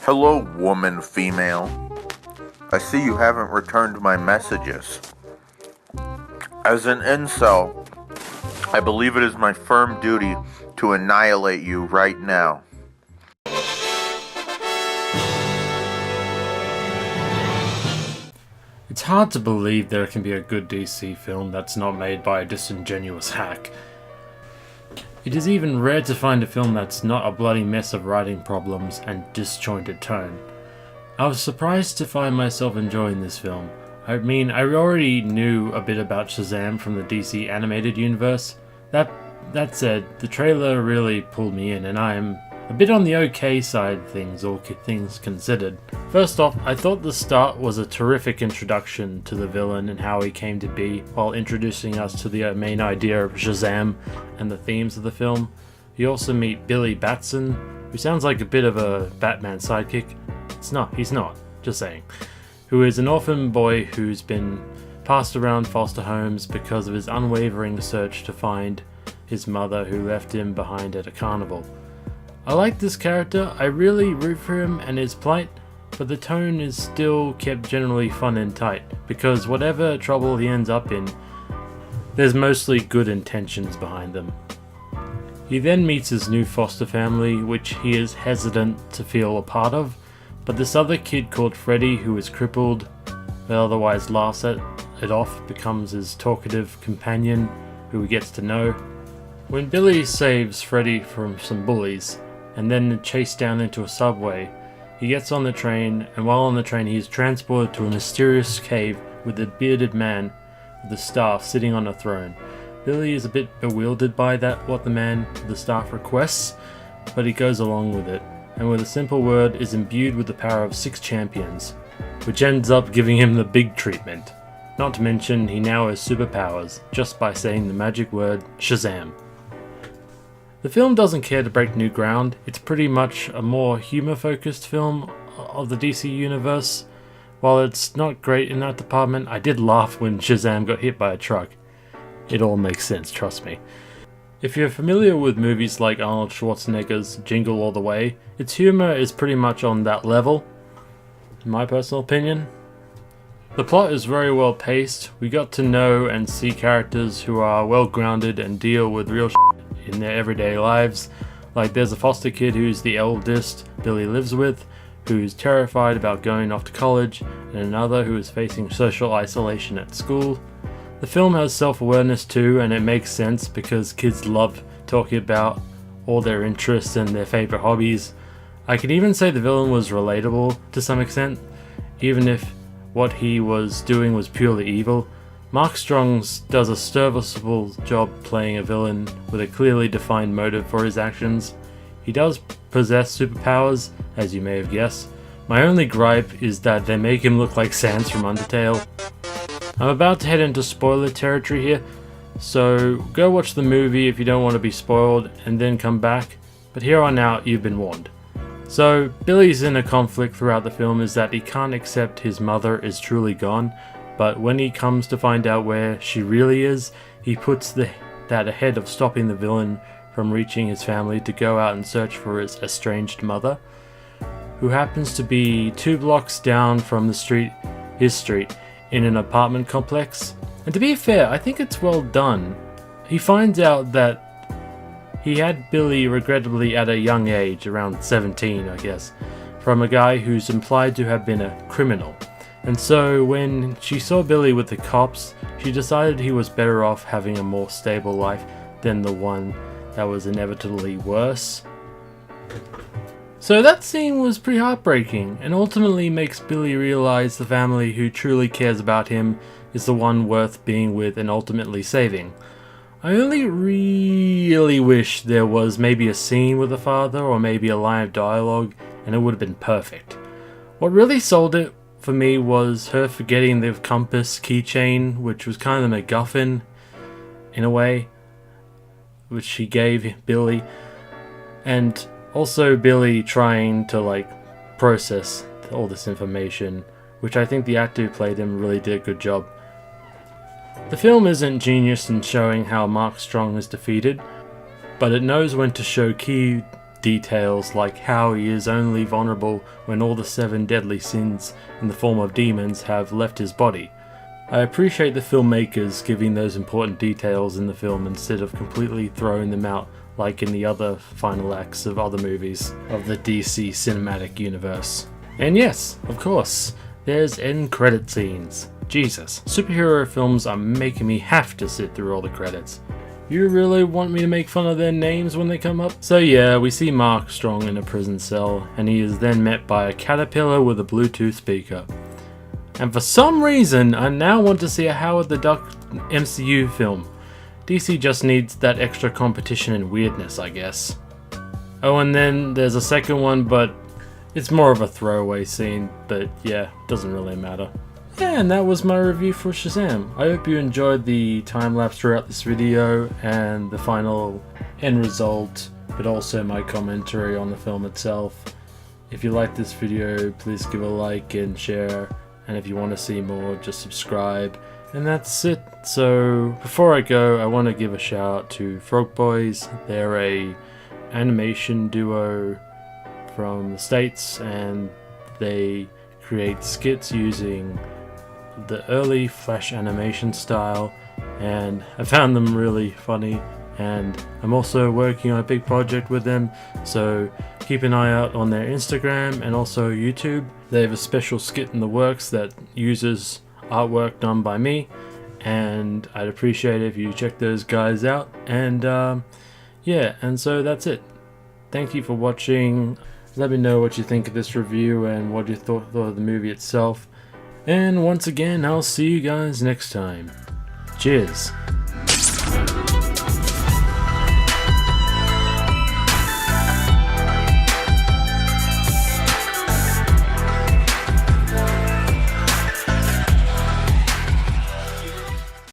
Hello, woman, female. I see you haven't returned my messages. As an incel, I believe it is my firm duty to annihilate you right now. It's hard to believe there can be a good DC film that's not made by a disingenuous hack. It is even rare to find a film that's not a bloody mess of writing problems and disjointed tone. I was surprised to find myself enjoying this film. I mean, I already knew a bit about Shazam from the DC animated universe. That said, the trailer really pulled me in, and I am a bit on the okay side of things, all things considered. First off, I thought the start was a terrific introduction to the villain and how he came to be, while introducing us to the main idea of Shazam and the themes of the film. You also meet Billy Batson, who sounds like a bit of a Batman sidekick. He's not, just saying. Who is an orphan boy who's been passed around foster homes because of his unwavering search to find his mother who left him behind at a carnival. I like this character, I really root for him and his plight, but the tone is still kept generally fun and tight, because whatever trouble he ends up in, there's mostly good intentions behind them. He then meets his new foster family, which he is hesitant to feel a part of, but this other kid called Freddy, who is crippled, but otherwise laughs at it off, becomes his talkative companion, who he gets to know. When Billy saves Freddy from some bullies, and then chased down into a subway, he gets on the train, and while on the train he is transported to a mysterious cave with a bearded man with the staff sitting on a throne. Billy is a bit bewildered by what the man with the staff requests, but he goes along with it, and with a simple word is imbued with the power of 6 champions, which ends up giving him the big treatment. Not to mention, he now has superpowers just by saying the magic word Shazam. The film doesn't care to break new ground. It's pretty much a more humor-focused film of the DC universe. While it's not great in that department, I did laugh when Shazam got hit by a truck. It all makes sense, trust me. If you're familiar with movies like Arnold Schwarzenegger's Jingle All the Way, its humor is pretty much on that level, in my personal opinion. The plot is very well paced. We got to know and see characters who are well grounded and deal with real in their everyday lives. Like there's a foster kid who's the eldest Billy lives with, who's terrified about going off to college, and another who is facing social isolation at school. The film has self-awareness too, and it makes sense because kids love talking about all their interests and their favorite hobbies. I could even say the villain was relatable to some extent, even if what he was doing was purely evil. Mark Strong does a serviceable job playing a villain with a clearly defined motive for his actions. He does possess superpowers, as you may have guessed. My only gripe is that they make him look like Sans from Undertale. I'm about to head into spoiler territory here, so go watch the movie if you don't want to be spoiled, and then come back, but here on out you've been warned. So, Billy's inner conflict throughout the film is that he can't accept his mother is truly gone, but when he comes to find out where she really is, he puts that ahead of stopping the villain from reaching his family to go out and search for his estranged mother, who happens to be 2 blocks down from his street, in an apartment complex. And to be fair, I think it's well done. He finds out that he had Billy regrettably at a young age, around 17 I guess, from a guy who's implied to have been a criminal. And so when she saw Billy with the cops, she decided he was better off having a more stable life than the one that was inevitably worse. So that scene was pretty heartbreaking, and ultimately makes Billy realize the family who truly cares about him is the one worth being with and ultimately saving. I only really wish there was maybe a scene with the father or maybe a line of dialogue, and it would have been perfect. What really sold it for me was her forgetting the compass keychain, which was kind of a MacGuffin in a way, which she gave Billy, and also Billy trying to process all this information, which I think the actor who played him really did a good job. The film isn't genius in showing how Mark Strong is defeated, but it knows when to show key details like how he is only vulnerable when all the 7 deadly sins in the form of demons have left his body. I appreciate the filmmakers giving those important details in the film instead of completely throwing them out like in the other final acts of other movies of the DC cinematic universe. And yes, of course, there's end credit scenes. Jesus, superhero films are making me have to sit through all the credits. You really want me to make fun of their names when they come up? So yeah, we see Mark Strong in a prison cell, and he is then met by a caterpillar with a Bluetooth speaker. And for some reason, I now want to see a Howard the Duck MCU film. DC just needs that extra competition and weirdness, I guess. Oh, and then there's a second one, but it's more of a throwaway scene, but yeah, doesn't really matter. Yeah, and that was my review for Shazam. I hope you enjoyed the time-lapse throughout this video and the final end result, but also my commentary on the film itself. If you liked this video, please give a like and share, and if you want to see more, just subscribe. And that's it. So before I go, I want to give a shout out to Frogboyz. They're a animation duo from the States, and they create skits using the early Flash animation style, and I found them really funny, and I'm also working on a big project with them, so keep an eye out on their Instagram and also YouTube. They have a special skit in the works that uses artwork done by me, and I'd appreciate it if you check those guys out. And yeah, and so that's it. Thank you for watching. Let me know what you think of this review and what you thought of the movie itself. And once again, I'll see you guys next time. Cheers.